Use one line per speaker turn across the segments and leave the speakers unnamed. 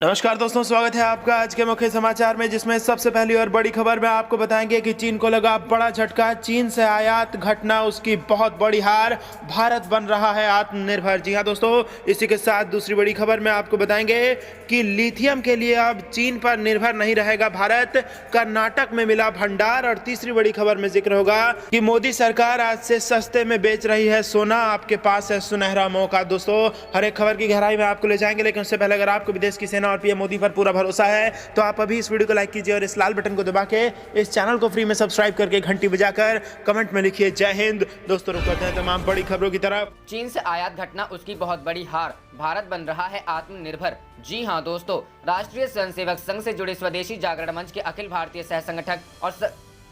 नमस्कार दोस्तों, स्वागत है आपका आज के मुख्य समाचार में, जिसमें सबसे पहली और बड़ी खबर में आपको बताएंगे कि चीन को लगा बड़ा झटका। चीन से आयात घटना उसकी बहुत बड़ी हार, भारत बन रहा है आत्मनिर्भर। जी हां दोस्तों, इसी के साथ दूसरी बड़ी खबर में आपको बताएंगे कि लिथियम के लिए अब चीन पर निर्भर नहीं रहेगा भारत, कर्नाटक में मिला भंडार। और तीसरी बड़ी खबर में जिक्र होगा कि मोदी सरकार आज से सस्ते में बेच रही है सोना, आपके पास है सुनहरा मौका। दोस्तों, हर एक खबर की गहराई में आपको ले जाएंगे, लेकिन उससे पहले अगर आपको विदेश की सेना और पीएम मोदी पर पूरा भरोसा है तो आप अभी इस वीडियो को लाइक कीजिए और इस लाल बटन को दबा के इस चैनल को फ्री में सब्सक्राइब करके घंटी बजाकर कमेंट में लिखिए जय हिंद। दोस्तों, रुक करते हैं तमाम बड़ी खबरों की तरफ।
चीन से आयात घटना उसकी बहुत बड़ी हार, भारत बन रहा है आत्मनिर्भर। जी हां दोस्तों, राष्ट्रीय स्वयंसेवक संघ से जुड़े स्वदेशी जागरण मंच के अखिल भारतीय सह संगठक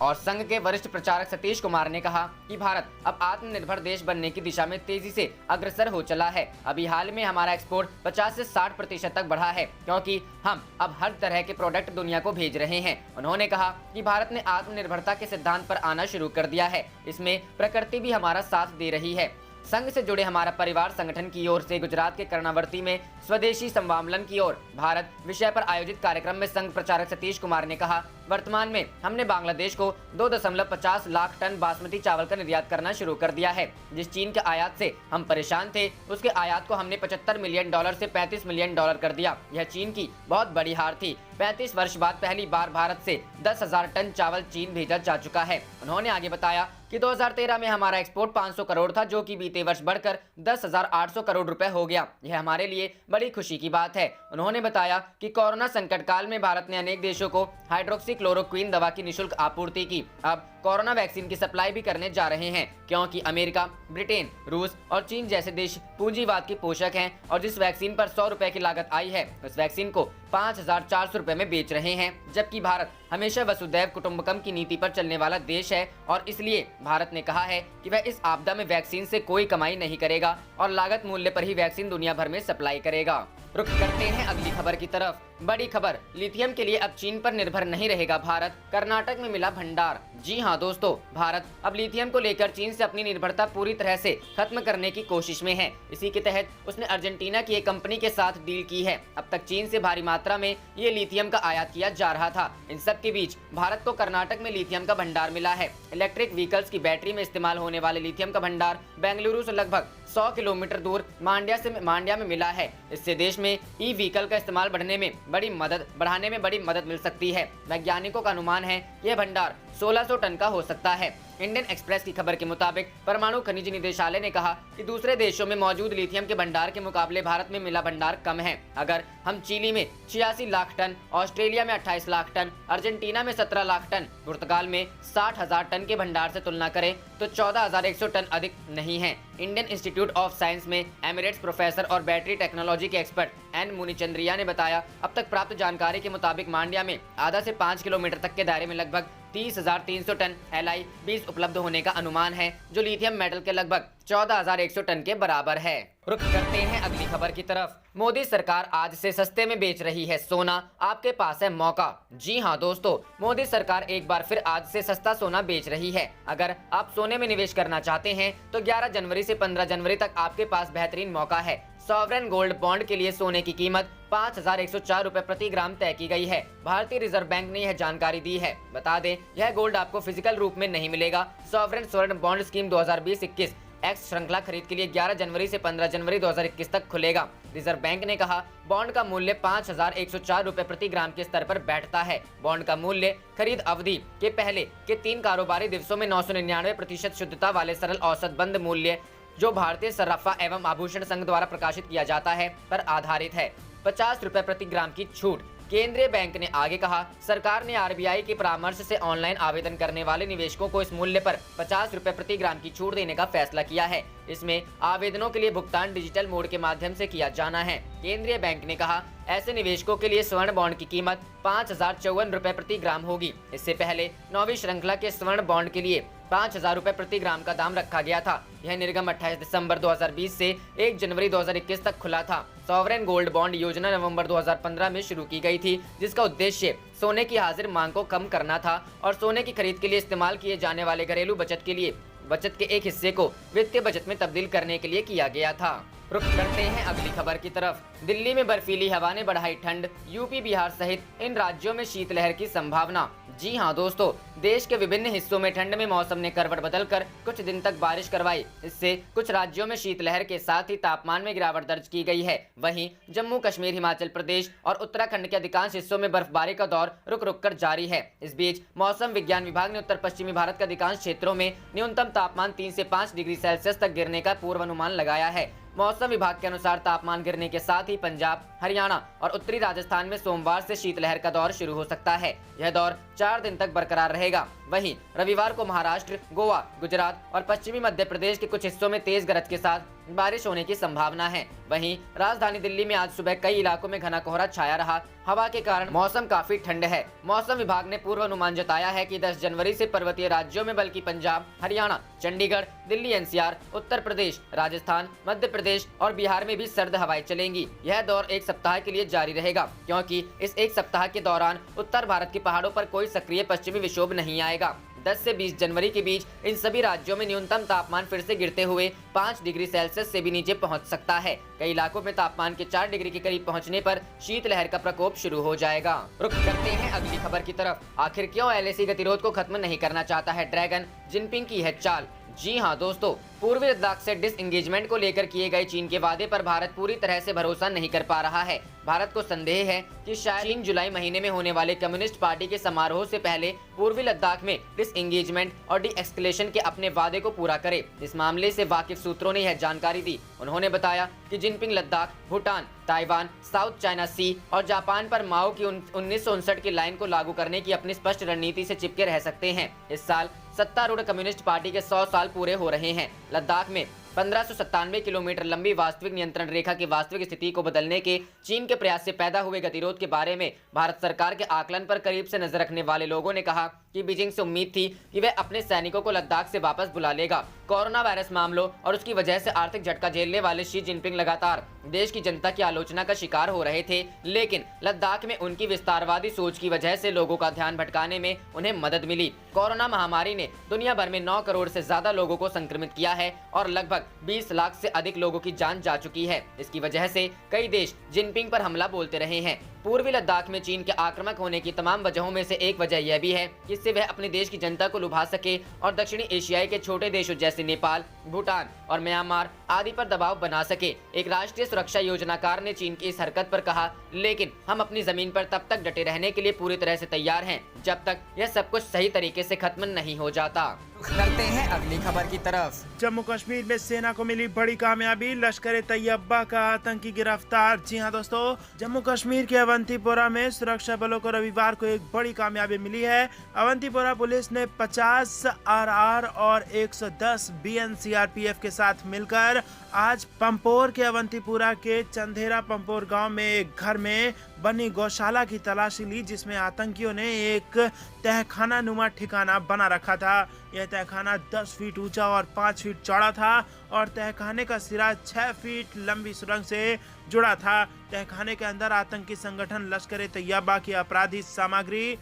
और संघ के वरिष्ठ प्रचारक सतीश कुमार ने कहा कि भारत अब आत्मनिर्भर देश बनने की दिशा में तेजी से अग्रसर हो चला है। अभी हाल में हमारा एक्सपोर्ट 50 से 60% तक बढ़ा है, क्योंकि हम अब हर तरह के प्रोडक्ट दुनिया को भेज रहे हैं। उन्होंने कहा कि भारत ने आत्मनिर्भरता के सिद्धांत पर आना शुरू कर दिया है, इसमें प्रकृति भी हमारा साथ दे रही है। संघ से जुड़े हमारा परिवार संगठन की ओर से गुजरात के कर्णावती में स्वदेशी संवामलन की ओर भारत विषय पर आयोजित कार्यक्रम में संघ प्रचारक सतीश कुमार ने कहा, वर्तमान में हमने बांग्लादेश को 2.50 लाख टन बासमती चावल का निर्यात करना शुरू कर दिया है। जिस चीन के आयात से हम परेशान थे, उसके आयात को हमने $75 मिलियन से $35 मिलियन कर दिया। यह चीन की बहुत बड़ी हार थी। 35 वर्ष बाद पहली बार भारत से 10,000 टन चावल चीन भेजा जा चुका है। उन्होंने आगे बताया कि 2013 में हमारा एक्सपोर्ट 500 करोड़ था, जो कि बीते वर्ष बढ़कर 10,800 करोड़ रुपए हो गया। यह हमारे लिए बड़ी खुशी की बात है। उन्होंने बताया कि कोरोना संकट काल में भारत ने अनेक देशों को हाइड्रोक्सीक्लोरोक्विन दवा की निःशुल्क आपूर्ति की। अब कोरोना वैक्सीन की सप्लाई भी करने जा रहे हैं, क्योंकि अमेरिका, ब्रिटेन, रूस और चीन जैसे देश पूंजीवाद के पोषक हैं और जिस वैक्सीन पर 100 रुपए की लागत आई है, उस वैक्सीन को 5,400 रुपए में बेच रहे हैं। जबकि भारत हमेशा वसुधैव कुटुंबकम की नीति पर चलने वाला देश है और इसलिए भारत ने कहा है कि वह इस आपदा में वैक्सीन से कोई कमाई नहीं करेगा और लागत मूल्य पर ही वैक्सीन दुनिया भर में सप्लाई करेगा। रुक करते हैं अगली खबर की तरफ। बड़ी खबर, लिथियम के लिए अब चीन पर निर्भर नहीं रहेगा भारत, कर्नाटक में मिला भंडार। जी हां दोस्तों, भारत अब लिथियम को लेकर चीन से अपनी निर्भरता पूरी तरह से खत्म करने की कोशिश में है। इसी के तहत उसने अर्जेंटीना की एक कंपनी के साथ डील की है। अब तक चीन से भारी मात्रा में ये लिथियम का आयात किया जा रहा था। इन सब के बीच भारत को कर्नाटक में लिथियम का भंडार मिला है। इलेक्ट्रिक व्हीकल्स की बैटरी में इस्तेमाल होने वाले लिथियम का भंडार बेंगलुरु से लगभग 100 किलोमीटर दूर मांड्या में मिला है। इससे देश में ई व्हीकल का इस्तेमाल बढ़ाने में बड़ी मदद मिल सकती है। वैज्ञानिकों का अनुमान है यह भंडार 1600 टन का हो सकता है। इंडियन एक्सप्रेस की खबर के मुताबिक परमाणु खनिज निदेशालय ने कहा कि दूसरे देशों में मौजूद लिथियम के भंडार के मुकाबले भारत में मिला भंडार कम है। अगर हम चिली में 86 लाख टन, ऑस्ट्रेलिया में 28 लाख टन, अर्जेंटीना में 17 लाख टन, पुर्तगाल में 60,000 टन के भंडार से तुलना करें तो 14,100 टन अधिक नहीं है। इंडियन इंस्टीट्यूट ऑफ साइंस में एमिरेट्स प्रोफेसर और बैटरी टेक्नोलॉजी के एक्सपर्ट एन मुनिचंद्रिया ने बताया, अब तक प्राप्त जानकारी के मुताबिक मांड्या में आधा से 5 किलोमीटर तक के दायरे में लगभग 30,300 टन Li-20 उपलब्ध होने का अनुमान है, जो लिथियम मेटल के लगभग 14,100 टन के बराबर है। रुक करते हैं अगली खबर की तरफ। मोदी सरकार आज से सस्ते में बेच रही है सोना, आपके पास है मौका। जी हां दोस्तों, मोदी सरकार एक बार फिर आज से सस्ता सोना बेच रही है। अगर आप सोने में निवेश करना चाहते हैं तो 11 जनवरी से 15 जनवरी तक आपके पास बेहतरीन मौका है। सॉवरेन गोल्ड बॉन्ड के लिए सोने की कीमत 5,104 रुपए प्रति ग्राम तय की गई है। भारतीय रिजर्व बैंक ने यह जानकारी दी है। बता दें, यह गोल्ड आपको फिजिकल रूप में नहीं मिलेगा। सॉवरेन स्वर्ण बॉन्ड स्कीम 2020-21 एक्स श्रृंखला खरीद के लिए 11 जनवरी से 15 जनवरी 2021 तक खुलेगा। रिजर्व बैंक ने कहा, बॉन्ड का मूल्य 5,104 रुपए प्रति ग्राम के स्तर पर बैठता है। बॉन्ड का मूल्य खरीद अवधि के पहले के 3 कारोबारी दिवसों में 999% शुद्धता वाले सरल औसत बंद मूल्य, जो भारतीय सर्राफा एवं आभूषण संघ द्वारा प्रकाशित किया जाता है, पर आधारित है। 50 रुपए प्रति ग्राम की छूट। केंद्रीय बैंक ने आगे कहा, सरकार ने आरबीआई के परामर्श से ऑनलाइन आवेदन करने वाले निवेशकों को इस मूल्य पर 50 रुपए प्रति ग्राम की छूट देने का फैसला किया है। इसमें आवेदनों के लिए भुगतान डिजिटल मोड के माध्यम से किया जाना है। केंद्रीय बैंक ने कहा, ऐसे निवेशकों के लिए स्वर्ण बॉन्ड की कीमत 5,054 रुपए प्रति ग्राम होगी। इससे पहले 9वीं श्रृंखला के स्वर्ण बॉन्ड के लिए 5,000 रुपए प्रति ग्राम का दाम रखा गया था। यह निर्गम 28 दिसंबर 2020 से 1 जनवरी 2021 तक खुला था। सॉवरेन गोल्ड बॉन्ड योजना नवंबर 2015 में शुरू की गई थी, जिसका उद्देश्य सोने की हाजिर मांग को कम करना था और सोने की खरीद के लिए इस्तेमाल किए जाने वाले घरेलू बचत के लिए बचत के एक हिस्से को वित्तीय बचत में तब्दील करने के लिए किया गया था। रुख करते हैं अगली खबर की तरफ। दिल्ली में बर्फीली हवा ने बढ़ाई ठंड, यूपी बिहार सहित इन राज्यों में शीतलहर की संभावना। जी हां दोस्तों, देश के विभिन्न हिस्सों में ठंड में मौसम ने करवट बदलकर कुछ दिन तक बारिश करवाई। इससे कुछ राज्यों में शीतलहर के साथ ही तापमान में गिरावट दर्ज की गई है। वहीं जम्मू कश्मीर, हिमाचल प्रदेश और उत्तराखंड के अधिकांश हिस्सों में बर्फबारी का दौर रुक रुक कर जारी है। इस बीच मौसम विज्ञान विभाग ने उत्तर पश्चिमी भारत के अधिकांश क्षेत्रों में न्यूनतम तापमान 3 से 5 डिग्री सेल्सियस तक गिरने का पूर्वानुमान लगाया है। मौसम विभाग के अनुसार तापमान गिरने के साथ ही पंजाब, हरियाणा और उत्तरी राजस्थान में सोमवार से शीतलहर का दौर शुरू हो सकता है। यह दौर 4 दिन तक बरकरार रहेगा। वहीं रविवार को महाराष्ट्र, गोवा, गुजरात और पश्चिमी मध्य प्रदेश के कुछ हिस्सों में तेज गरज के साथ बारिश होने की संभावना है। वहीं राजधानी दिल्ली में आज सुबह कई इलाकों में घना कोहरा छाया रहा। हवा के कारण मौसम काफी ठंड है। मौसम विभाग ने पूर्वानुमान जताया है कि 10 जनवरी से पर्वतीय राज्यों में बल्कि पंजाब, हरियाणा, चंडीगढ़, दिल्ली एनसीआर, उत्तर प्रदेश, राजस्थान, मध्य प्रदेश और बिहार में भी सर्द हवाएं चलेंगी। यह दौर एक सप्ताह के लिए जारी रहेगा, क्योंकि इस एक सप्ताह के दौरान उत्तर भारत के पहाड़ों पर कोई सक्रिय पश्चिमी विक्षोभ नहीं आएगा। 10 से 20 जनवरी के बीच इन सभी राज्यों में न्यूनतम तापमान फिर से गिरते हुए 5 डिग्री सेल्सियस से भी नीचे पहुंच सकता है। कई इलाकों में तापमान के 4 डिग्री के करीब पहुंचने पर शीतलहर का प्रकोप शुरू हो जाएगा। रुख करते हैं अगली खबर की तरफ। आखिर क्यों एलएसी गतिरोध को खत्म नहीं करना चाहता है ड्रैगन? जिनपिंग की है चाल। जी हां दोस्तों, पूर्वी लद्दाख से डिसएंगेजमेंट को लेकर किए गए चीन के वादे पर भारत पूरी तरह से भरोसा नहीं कर पा रहा है। भारत को संदेह है कि शायद चीन जुलाई महीने में होने वाले कम्युनिस्ट पार्टी के समारोह से पहले पूर्वी लद्दाख में डिसएंगेजमेंट और डी-एस्केलेशन के अपने वादे को पूरा करे। इस मामले से वाकिफ सूत्रों ने यह जानकारी दी। उन्होंने बताया कि Jinping Ladakh, Bhutan, Taiwan, South China Sea और जापान पर माओ की 1959 की लाइन को लागू करने की अपनी स्पष्ट रणनीति से चिपके रह सकते हैं। इस साल सत्तारूढ़ कम्युनिस्ट पार्टी के 100 साल पूरे हो रहे हैं। लद्दाख में 1597 किलोमीटर लंबी वास्तविक नियंत्रण रेखा की वास्तविक स्थिति को बदलने के चीन के प्रयास से पैदा हुए गतिरोध के बारे में भारत सरकार के आकलन पर करीब से नजर रखने वाले लोगों ने कहा कि बीजिंग से उम्मीद थी कि वह अपने सैनिकों को लद्दाख से वापस बुला लेगा। कोरोना वायरस मामलों और उसकी वजह से आर्थिक झटका झेलने वाले शी जिनपिंग लगातार देश की जनता की आलोचना का शिकार हो रहे थे, लेकिन लद्दाख में उनकी विस्तारवादी सोच की वजह से लोगों का ध्यान भटकाने में उन्हें मदद मिली। कोरोना महामारी ने दुनिया भर में 9 करोड़ से ज्यादा लोगों को संक्रमित किया है और लगभग 20 लाख से अधिक लोगों की जान जा चुकी है। इसकी वजह से कई देश जिनपिंग पर हमला बोलते रहे हैं। पूर्वी लद्दाख में चीन के आक्रामक होने की तमाम वजहों में से एक वजह यह भी है कि इससे वह अपने देश की जनता को लुभा सके और दक्षिणी एशियाई के छोटे देशों जैसे नेपाल, भूटान और म्यांमार आदि पर दबाव बना सके। एक राष्ट्रीय सुरक्षा योजनाकार ने चीन की इस हरकत पर कहा, लेकिन हम अपनी जमीन पर तब तक डटे रहने के लिए पूरी तरह से तैयार हैं जब तक यह सब कुछ सही तरीके से खत्म नहीं हो जाता। करते हैं अगली खबर की तरफ।
जम्मू कश्मीर में सेना को मिली बड़ी कामयाबी, लश्कर-ए-तैयबा का आतंकी गिरफ्तार। जी हां दोस्तों, जम्मू कश्मीर के अवंतीपोरा में सुरक्षा बलों को रविवार को एक बड़ी कामयाबी मिली है। अवंतीपोरा पुलिस ने 50 आरआर और 110 बीएन सीआरपीएफ के साथ मिलकर आज पंपोर के अवंतीपुरा के चंदेरा पंपोर गांव में एक घर में बनी गौशाला की तलाशी ली, जिसमें आतंकियों ने एक तहखाना नुमा ठिकाना बना रखा था। यह तहखाना 10 फीट ऊंचा और 5 फीट चौड़ा था और तहखाने का सिरा 6 फीट लंबी सुरंग से जुड़ा था। तहखाने के अंदर आतंकी संगठन लश्कर-ए-तैयबा की अपराधी सामग्री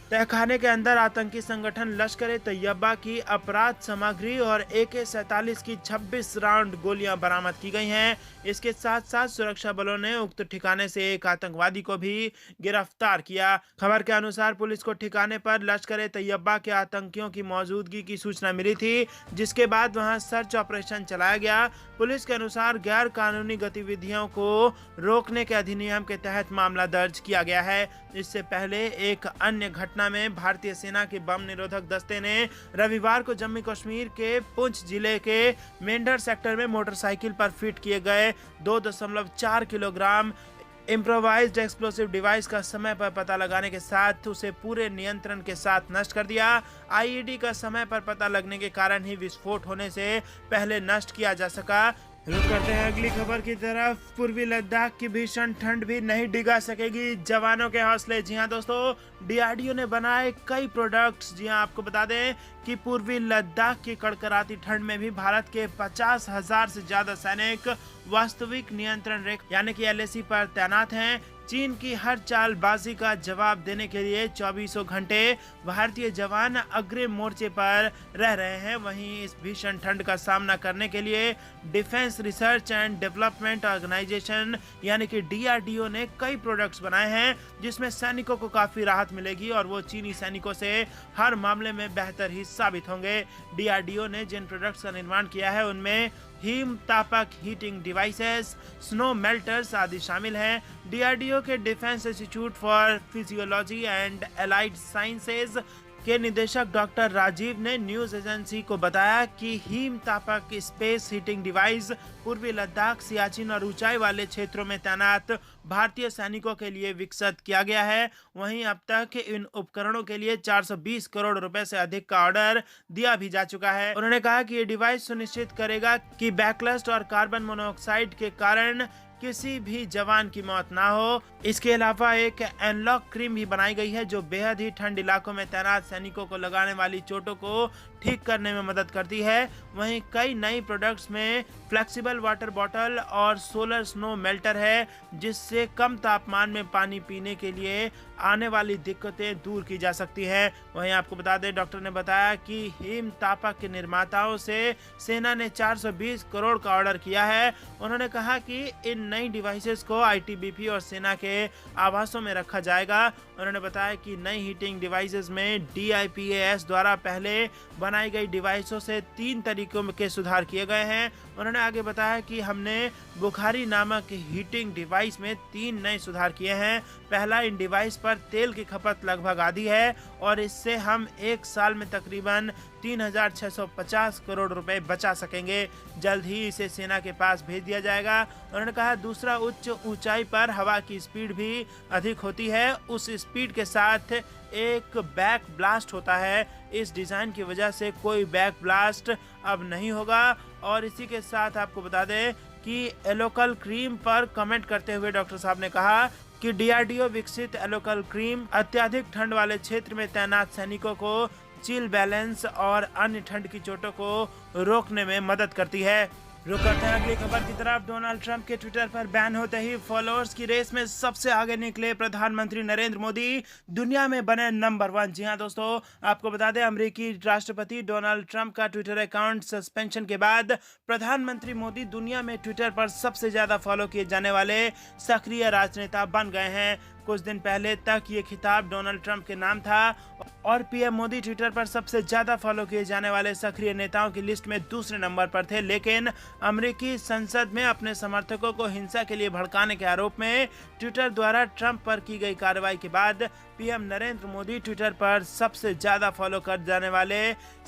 अपराध सामग्री और AK-47 की 26 राउंड गोलियां बरामद की गई हैं। इसके साथ साथ सुरक्षा बलों ने उक्त ठिकाने से एक आतंकवादी को भी गिरफ्तार किया। खबर के अनुसार पुलिस को ठिकाने पर लश्कर-ए-तैयबा के आतंकियों की मौजूदगी की सूचना मिली थी, जिसके बाद वहां सर्च ऑपरेशन चलाया गया। पुलिस के अनुसार गैर कानूनी गतिविधियों को रोकने के अधिनियम के तहत मामला दर्ज किया गया है। इससे पहले एक अन्य घटना में भारतीय सेना के बम निरोधक दस्ते ने रविवार को जम्मू कश्मीर के पुंछ जिले के मेंढर सेक्टर में मोटरसाइकिल पर फिट किए गए 2.4 किलोग्राम इम्प्रोवाइज्ड एक्सप्लोसिव डिवाइस का समय पर पता लगाने के साथ उसे पूरे नियंत्रण के साथ नष्ट कर दिया। आईईडी का समय पर पता लगने के कारण ही विस्फोट होने से पहले नष्ट किया जा सका। रुक करते हैं अगली खबर की तरफ। पूर्वी लद्दाख की भीषण ठंड भी नहीं डिगा सकेगी जवानों के हौसले। जी हां दोस्तों, डीआरडीओ ने बनाए कई प्रोडक्ट्स। जी हां, आपको बता दें कि पूर्वी लद्दाख की कड़कड़ाती ठंड में भी भारत के 50,000 से ज्यादा सैनिक वास्तविक नियंत्रण रेखा यानी कि LAC पर तैनात हैं। चीन की हर चालबाजी का जवाब देने के लिए 24 घंटे भारतीय जवान अग्रिम मोर्चे पर रह रहे हैं। वहीं इस भीषण ठंड का सामना करने के लिए defence research and development organisation यानी कि DRDO ने कई प्रोडक्ट्स बनाए हैं जिसमें सैनिकों को काफी राहत मिलेगी और वो चीनी सैनिकों से हर मामले में बेहतर ही साबित होंगे। DRDO ने जिन प्रोडक्ट्स का निर्माण किया है उनमें हिम तापक हीटिंग डिवाइसेस, स्नो मेल्टर्स आदि शामिल हैं। DRDO के defence institute for physiology and allied sciences के निदेशक डॉक्टर राजीव ने न्यूज एजेंसी को बताया कि हिम तापक स्पेस हीटिंग डिवाइस पूर्वी लद्दाख, सियाचिन और ऊंचाई वाले क्षेत्रों में तैनात भारतीय सैनिकों के लिए विकसित किया गया है। वहीं अब तक इन उपकरणों के लिए 420 करोड़ रुपए से अधिक का ऑर्डर दिया भी जा चुका है। उन्होंने कहा कि ये डिवाइस सुनिश्चित करेगा कि बैकलस्ट और कार्बन मोनोऑक्साइड के कारण किसी भी जवान की मौत ना हो। इसके अलावा एक एनलॉक क्रीम भी बनाई गई है जो बेहद ही ठंड इलाकों में तैनात सैनिकों को लगाने वाली चोटों को ठीक करने में मदद करती है। वहीं कई नई प्रोडक्ट्स में फ्लेक्सिबल वाटर बॉटल और सोलर स्नो मेल्टर है जिससे कम तापमान में पानी पीने के लिए आने वाली दिक्कतें दूर की जा सकती है। वहीं आपको बता दें, डॉक्टर ने बताया कि हिम तापक के निर्माताओं से सेना ने 420 करोड़ का ऑर्डर किया है। उन्होंने कहा कि इन नई डिवाइसेस को ITBP और सेना के आवासों में रखा जाएगा। उन्होंने बताया कि नई हीटिंग डिवाइसेस में DIPAS द्वारा पहले बनाई गई डिवाइसों से 3 तरीकों के सुधार किए गए हैं। उन्होंने आगे बताया कि हमने बुखारी नामक हीटिंग डिवाइस में 3 नए सुधार किए हैं। पहला, इन डिवाइस पर तेल की खपत लगभग आधी है और इससे हम 1 साल में तकरीबन 3650 करोड़ रुपए बचा सकेंगे। जल्द ही इसे सेना के पास भेज दिया जाएगा। उन्होंने कहा दूसरा, उच्च ऊंचाई पर हवा की स्पीड भी अधिक होती है। उस स्पीड के साथ एक बैक ब्लास्ट होता है। इस डिजाइन की वजह से कोई बैक ब्लास्ट अब नहीं होगा। और इसी के साथ आपको बता दें कि एलोकल क्रीम पर कमेंट करते हुए डॉक्टर साहब ने कहा कि DRDO विकसित एलोकल क्रीम अत्यधिक ठंड वाले क्षेत्र में तैनात सैनिकों को चिल बैलेंस और अन्य ठंड की चोटों को रोकने में मदद करती है। रुक करते हैं अगली खबर की तरफ। डोनाल्ड ट्रंप के ट्विटर पर बैन होते ही फॉलोअर्स की रेस में सबसे आगे निकले प्रधानमंत्री नरेंद्र मोदी, दुनिया में बने नंबर 1। जी हां दोस्तों, आपको बता दें अमेरिकी राष्ट्रपति डोनाल्ड ट्रंप का ट्विटर अकाउंट सस्पेंशन के बाद प्रधानमंत्री मोदी दुनिया में ट्विटर पर सबसे ज्यादा फॉलो किए जाने वाले सक्रिय राजनेता बन गए हैं। कुछ दिन पहले तक ये खिताब डोनाल्ड ट्रंप के नाम था और PM मोदी ट्विटर पर सबसे ज्यादा फॉलो किए जाने वाले सक्रिय नेताओं की लिस्ट में दूसरे नंबर पर थे। लेकिन अमेरिकी संसद में अपने समर्थकों को हिंसा के लिए भड़काने के आरोप में ट्विटर द्वारा ट्रंप पर की गई कार्रवाई के बाद PM नरेंद्र मोदी ट्विटर पर सबसे ज्यादा फॉलो कर जाने वाले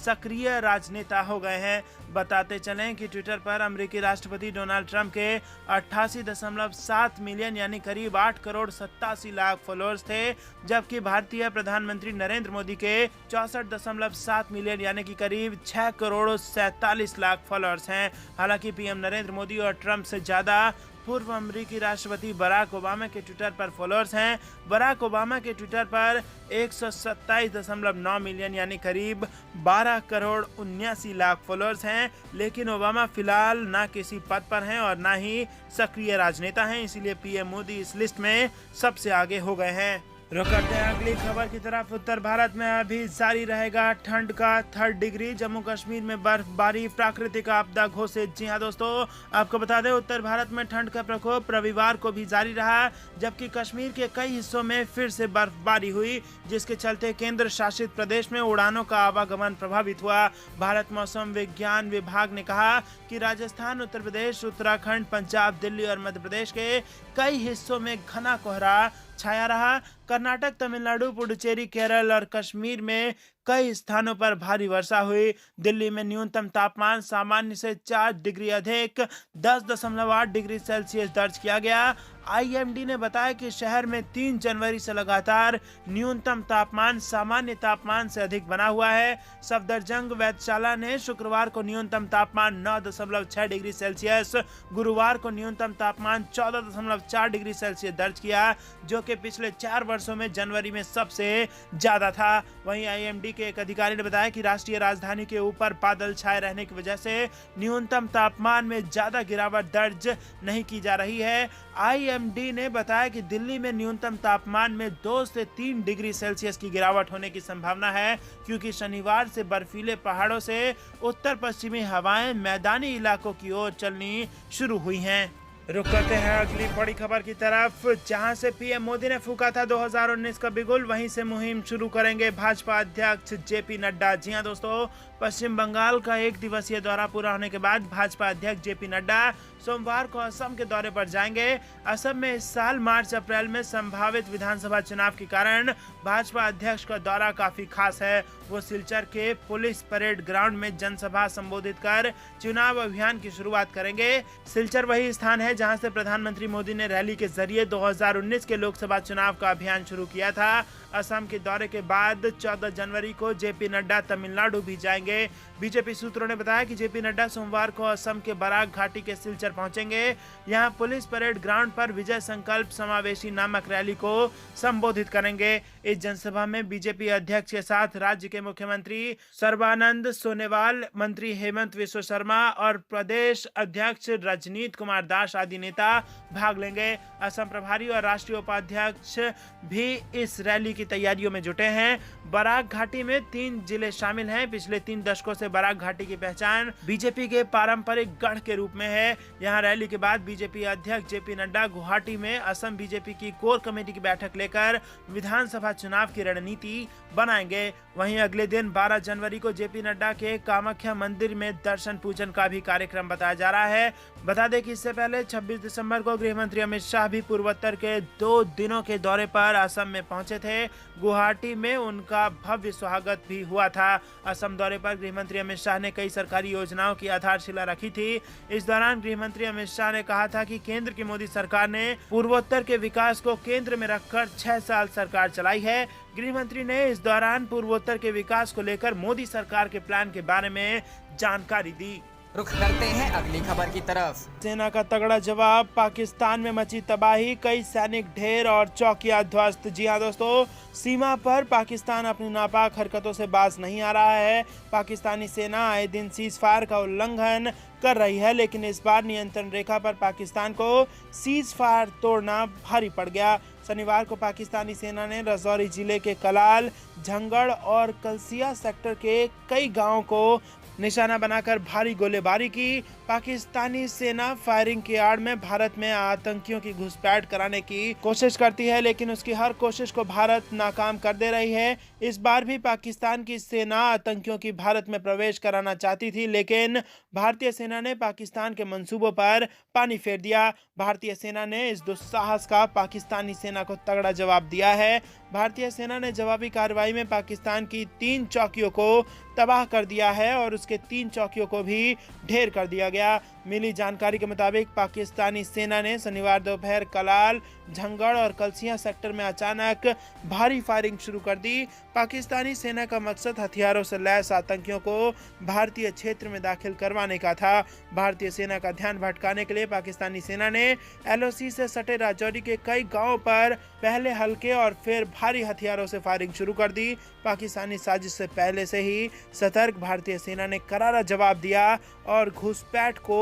सक्रिय राजनेता हो गए हैं। बताते चलें कि ट्विटर पर अमेरिकी राष्ट्रपति डोनाल्ड ट्रंप के 88.7 मिलियन यानी करीब 8 करोड़ 87 लाख फॉलोअर्स थे, जबकि भारतीय प्रधानमंत्री नरेंद्र मोदी के 64.7 मिलियन यानी कि करीब 6 करोड़ 47 लाख फॉलोअर्स हैं। हालांकि PM नरेंद्र मोदी और ट्रंप से ज्यादा पूर्व अमेरिकी राष्ट्रपति बराक ओबामा के ट्विटर पर फॉलोअर्स हैं। बराक ओबामा के ट्विटर पर 127.9 मिलियन यानी करीब 12 करोड़ 79 लाख फॉलोअर्स हैं। लेकिन ओबामा फिलहाल ना किसी पद पर हैं और ना ही सक्रिय राजनेता हैं, इसीलिए PM मोदी इस लिस्ट में सबसे आगे हो गए हैं। रुक करते हैं अगली खबर की तरफ। उत्तर भारत में अभी जारी रहेगा ठंड का 3rd डिग्री। जम्मू कश्मीर में बर्फबारी, प्राकृतिक आपदा घोषित। जी हां दोस्तों, आपको बता दें उत्तर भारत में ठंड का प्रकोप रविवार को भी जारी रहा, जबकि कश्मीर के कई हिस्सों में फिर से बर्फबारी हुई, जिसके चलते केंद्र शासित प्रदेश में उड़ानों का आवागमन प्रभावित हुआ। भारत मौसम विज्ञान विभाग ने कहा कि राजस्थान, उत्तर प्रदेश, उत्तराखंड, पंजाब, दिल्ली और मध्य प्रदेश के कई हिस्सों में घना कोहरा छाया रहा। कर्नाटक, तमिलनाडु, पुडुचेरी, केरल और कश्मीर में कई स्थानों पर भारी वर्षा हुई। दिल्ली में न्यूनतम तापमान सामान्य से 4 डिग्री अधिक 10.8 डिग्री सेल्सियस दर्ज किया गया। IMD ने बताया कि शहर में 3 जनवरी से लगातार न्यूनतम तापमान सामान्य तापमान से अधिक बना हुआ है। सफदरजंग वेधशाला ने शुक्रवार को न्यूनतम तापमान 9.6 डिग्री सेल्सियस, गुरुवार को न्यूनतम तापमान 14.4 डिग्री सेल्सियस दर्ज किया, जो कि पिछले 4 वर्षों में जनवरी में सबसे ज्यादा था। वहीं IMD दिल्ली के एक अधिकारी ने बताया कि राष्ट्रीय राजधानी के ऊपर बादल छाए रहने की वजह से न्यूनतम तापमान में ज्यादा गिरावट दर्ज नहीं की जा रही है। आईएमडी ने बताया कि दिल्ली में न्यूनतम तापमान में 2 से 3 डिग्री सेल्सियस की गिरावट होने की संभावना है, क्योंकि शनिवार से बर्फीले पहाड़ों से उत्तर पश्चिमी हवाएं मैदानी इलाकों की ओर चलनी शुरू हुई हैं। रुक करते हैं अगली बड़ी खबर की तरफ, जहां से पीएम मोदी ने फूका था 2019 का बिगुल, वहीं से मुहिम शुरू करेंगे भाजपा अध्यक्ष जेपी नड्डा। जी हां दोस्तों, पश्चिम बंगाल का 1 दिवसीय दौरा पूरा होने के बाद भाजपा अध्यक्ष जेपी नड्डा सोमवार को असम के दौरे पर जाएंगे। असम में इस साल मार्च अप्रैल में संभावित विधानसभा चुनाव के कारण भाजपा अध्यक्ष का दौरा काफी खास है। वो सिलचर के पुलिस परेड ग्राउंड में जनसभा संबोधित कर चुनाव अभियान की शुरुआत करेंगे। सिलचर वही स्थान है जहां से प्रधानमंत्री मोदी ने रैली के जरिए 2019 के लोकसभा चुनाव का अभियान शुरू किया था। असम के दौरे के बाद 14 जनवरी को जेपी नड्डा तमिलनाडु भी जाएंगे। बीजेपी सूत्रों ने बताया कि जेपी नड्डा सोमवार को असम के बराक घाटी के सिलचर पहुंचेंगे। यहां पुलिस परेड ग्राउंड पर विजय संकल्प समावेशी नामक रैली को संबोधित करेंगे। इस जनसभा में बीजेपी अध्यक्ष के साथ राज्य के मुख्यमंत्री सर्बानंद सोनोवाल, मंत्री हेमंत विश्व शर्मा और प्रदेश अध्यक्ष रजनीत कुमार दास आदि नेता भाग लेंगे। असम प्रभारी और राष्ट्रीय उपाध्यक्ष भी इस रैली की तैयारियों में जुटे हैं। बराक घाटी में 3 जिले शामिल हैं। पिछले 3 दशकों से बराक घाटी की पहचान बीजेपी के पारंपरिक गढ़ के रूप में है। यहां रैली के बाद बीजेपी अध्यक्ष जेपी नड्डा गुवाहाटी में असम बीजेपी की कोर कमेटी की बैठक लेकर विधानसभा चुनाव की रणनीति बनाएंगे। वहीं अगले दिन 12 जनवरी को जेपी नड्डा के कामाख्या मंदिर में दर्शन पूजन का भी कार्यक्रम बताया जा रहा है। बता दें कि इससे पहले 26 दिसंबर को गृह मंत्री अमित शाह भी पूर्वोत्तर के 2 दिनों के दौरे पर असम में पहुंचे थे। गुवाहाटी में उनका भव्य स्वागत भी हुआ था। असम दौरे पर गृह मंत्री अमित शाह ने कई सरकारी योजनाओं की आधारशिला रखी थी। इस दौरान गृह मंत्री अमित शाह ने कहा था कि केंद्र की मोदी सरकार ने पूर्वोत्तर के विकास को केंद्र में रखकर 6 साल सरकार चलाई है। गृह मंत्री ने इस दौरान पूर्वोत्तर के विकास को लेकर मोदी सरकार के प्लान के बारे में जानकारी दी।
रुख करते हैं अगली खबर की तरफ।
सेना का तगड़ा जवाब, पाकिस्तान में मची तबाही, कई सैनिक ढेर और चौकियां ध्वस्त। जी हां दोस्तों, सीमा पर पाकिस्तान अपनी नापाक हरकतों से बाज नहीं आ रहा है। पाकिस्तानी सेना आए दिन सीज फायर का उल्लंघन कर रही है, लेकिन इस बार नियंत्रण रेखा पर पाकिस्तान को सीज फायर तोड़ना भारी पड़ गया। शनिवार को पाकिस्तानी सेना ने राजौरी जिले के कलाल, झंगड़ और कलसिया सेक्टर के कई गांवों को निशाना बनाकर भारी गोलीबारी की। पाकिस्तानी सेना फायरिंग की आड़ में भारत में आतंकियों की घुसपैठ कराने की कोशिश करती है, लेकिन उसकी हर कोशिश को भारत नाकाम कर दे रही है। इस बार भी पाकिस्तान की सेना आतंकियों की भारत में प्रवेश कराना चाहती थी, लेकिन भारतीय सेना ने पाकिस्तान के मंसूबों पर पानी फेर दिया। भारतीय सेना ने इस दुस्साहस का पाकिस्तानी सेना को तगड़ा जवाब दिया है। भारतीय सेना ने जवाबी कार्रवाई में पाकिस्तान की 3 चौकियों को तबाह कर दिया है और उसके 3 चौकियों को भी ढेर कर दिया गया। मिली जानकारी के मुताबिक पाकिस्तानी सेना ने शनिवार दोपहर कलाल, झंगड़ और कलसिया सेक्टर में अचानक भारी फायरिंग शुरू कर दी। पाकिस्तानी सेना का मकसद हथियारों से लैस आतंकियों को भारतीय क्षेत्र में दाखिल करवाने का था। भारतीय सेना का ध्यान भटकाने के लिए पाकिस्तानी सेना ने एलओसी से सटे राजौरी के कई गांवों पर पहले हल्के और फिर भारी हथियारों से फायरिंग शुरू कर दी। पाकिस्तानी साजिश से पहले से ही सतर्क भारतीय सेना ने करारा जवाब दिया और घुसपैठ को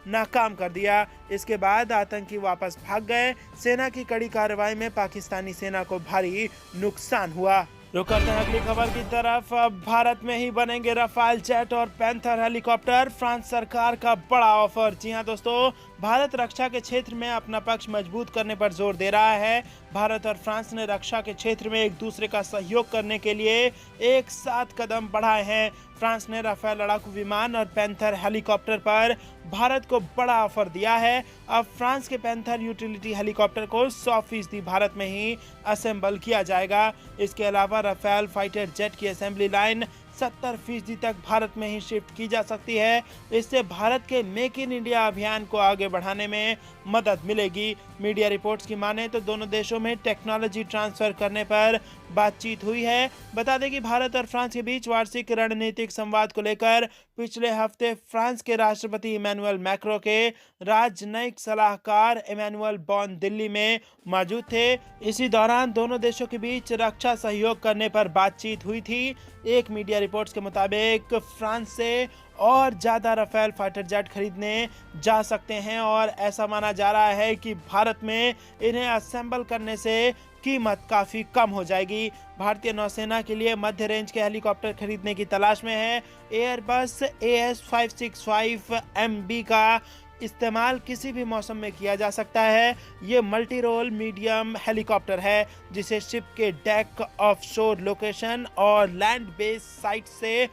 नाकाम कर दिया। इसके बाद आतंकी वापस भाग गए। सेना की कड़ी कार्रवाई में पाकिस्तानी सेना को भारी नुकसान हुआ। रुक करते हैं अगली खबर की तरफ। अब भारत में ही बनेंगे रफाल जेट और पैंथर हेलीकॉप्टर, फ्रांस सरकार का बड़ा ऑफर। जी हां दोस्तों, भारत रक्षा के क्षेत्र में अपना पक्ष मजबूत करने पर जोर दे रहा है। भारत और फ्रांस ने रक्षा के क्षेत्र में एक दूसरे का सहयोग करने के लिए एक साथ कदम बढ़ाए हैं। फ्रांस ने राफेल लड़ाकू विमान और पैंथर हेलीकॉप्टर पर भारत को बड़ा ऑफर दिया है। अब फ्रांस के पैंथर यूटिलिटी हेलीकॉप्टर को 100% भारत में ही असेंबल किया जाएगा। इसके अलावा राफेल फाइटर जेट की असेंबली लाइन 70% तक भारत में ही शिफ्ट की जा सकती है। इससे भारत के मेक इन इंडिया अभियान को आगे बढ़ाने में मदद मिलेगी। मीडिया रिपोर्ट्स की माने तो दोनों देशों में टेक्नोलॉजी ट्रांसफर करने पर बातचीत हुई है। बता दें कि भारत और फ्रांस के बीच वार्षिक रणनीतिक संवाद को लेकर पिछले हफ्ते फ्रांस के राष्ट्रपति इमैनुअल मैक्रों के राजनयिक सलाहकार इमैनुअल बॉन दिल्ली में मौजूद थे। इसी दौरान दोनों देशों के बीच रक्षा सहयोग करने पर बातचीत हुई थी। एक मीडिया रिपोर्ट्स के मुताबिक फ्रांस से और ज़्यादा राफेल फाइटर जेट खरीदने जा सकते हैं और ऐसा माना जा रहा है कि भारत में इन्हें असेंबल करने से कीमत काफ़ी कम हो जाएगी। भारतीय नौसेना के लिए मध्य रेंज के हेलीकॉप्टर खरीदने की तलाश में है। एयरबस AS565MB का इस्तेमाल किसी भी मौसम में किया जा सकता है। ये मल्टी रोल मीडियम हेलीकॉप्टर है जिसे शिप के डेक, ऑफशोर लोकेशन और लैंड बेस साइट से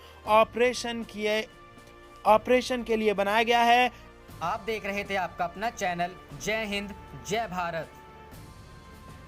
ऑपरेशन के लिए बनाया गया है।
आप देख रहे थे आपका अपना चैनल जय हिंद जय भारत।